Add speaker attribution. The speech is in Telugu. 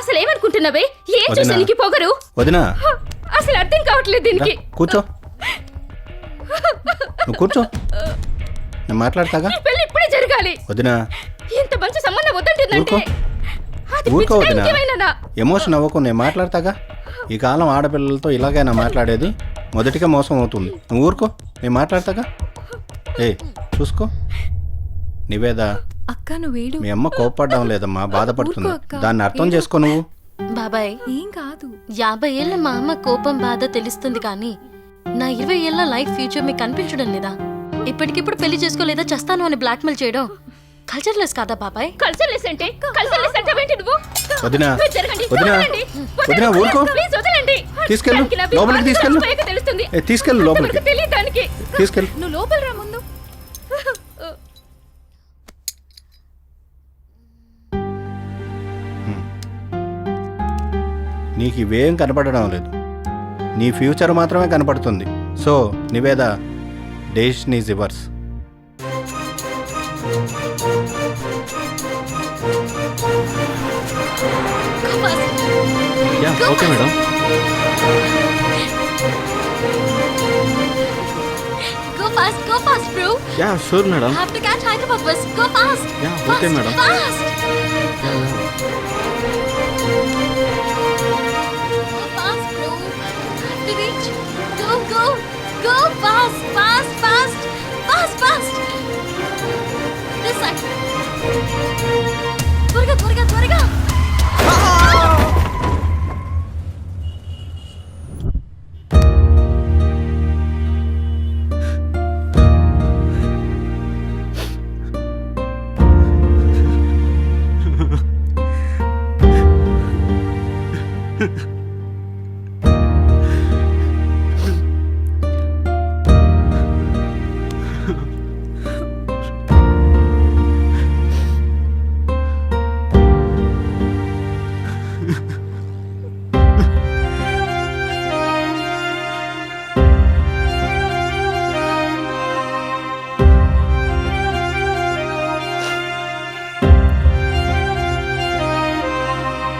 Speaker 1: అసలు ఏమనుకుంటున్నావే? ఏం
Speaker 2: వదినా.
Speaker 1: చూసి నీకు పొగరు?
Speaker 2: వదినా
Speaker 1: అసలు అర్థం కావట్లేదు దీనికి.
Speaker 2: కూర్చో, నువ్వు కూర్చో, నేను మాట్లాడతాగా.
Speaker 1: ఈ పెళ్లి ఇప్పుడే జరగాలి.
Speaker 2: వదినా
Speaker 1: ఇంత మంచి సంబంధం వద్దంటుందంటే అది
Speaker 2: ఊరుకో
Speaker 1: పిచ్చి
Speaker 2: వదినా,
Speaker 1: ఇంకేమైనానా?
Speaker 2: ఎమోషన్ అవ్వకు, నేను మాట్లాడతాగా. ఈ కాలం ఆడపిల్లలతో ఇలాగైనా మాట్లాడేది? మొదటిగా మోసం అవుతుంది. నువ్వు ఊరుకో, నేను మాట్లాడతాగా. ఏ చూసుకో నివేద,
Speaker 3: అక్క నువ్వేడు.
Speaker 2: మీ అమ్మ కోప్పడ్డం లేదమ్మా, బాధపడుతుంది.
Speaker 3: ఊరుకో అక్క.
Speaker 2: దాన్ని అర్థం చేసుకో నువ్వు.
Speaker 4: బాబాయ్,
Speaker 3: ఏం కాదు.
Speaker 4: 50 ఏళ్ల మా అమ్మ కోపం బాధ తెలుస్తుంది కానీ నా 20 ఏళ్ల లైఫ్ ఫ్యూచర్ మీకు కనిపించడం లేదా? ఇప్పటికిప్పుడు పెళ్లి చేసుకోలేదా చస్తాను అని బ్లాక్మెయిల్ చేయడం కల్చర్లెస్ కాదా బాబాయ్?
Speaker 1: కల్చర్లెస్ అంటే ఏంటి నువ్వు?
Speaker 2: వదినా
Speaker 1: మీరు జరగండి,
Speaker 2: వదినా
Speaker 1: వదలండి.
Speaker 2: వదినా ఊరుకో,
Speaker 1: ప్లీజ్ వదలండి.
Speaker 2: తీసుకెళ్ళు,
Speaker 1: దానికి నా
Speaker 2: లోపలికి
Speaker 1: బాధ
Speaker 2: తీసుకెళ్ళు.
Speaker 1: తెలిసిపోయాక తెలుస్తుంది.
Speaker 2: ఏ, తీసుకెళ్ళు లోపలికి,
Speaker 1: అంతవరకు తెలియదు దానికి.
Speaker 2: తీసుకెళ్ళు.
Speaker 3: నువ్వు లోపల రా ముందు.
Speaker 2: నీకు ఇవేం కనపడడం లేదు, నీ ఫ్యూచర్ మాత్రమే కనపడుతుంది. So Niveda, decision is yours.
Speaker 5: Yeah okay madam.
Speaker 4: Go fast, bro.
Speaker 5: Yeah sure madam.
Speaker 4: Have to catch Hyderabad bus. Go fast.
Speaker 5: Yeah okay madam.
Speaker 4: Fast. Go fast, bro. Have to reach. Go fast. This side.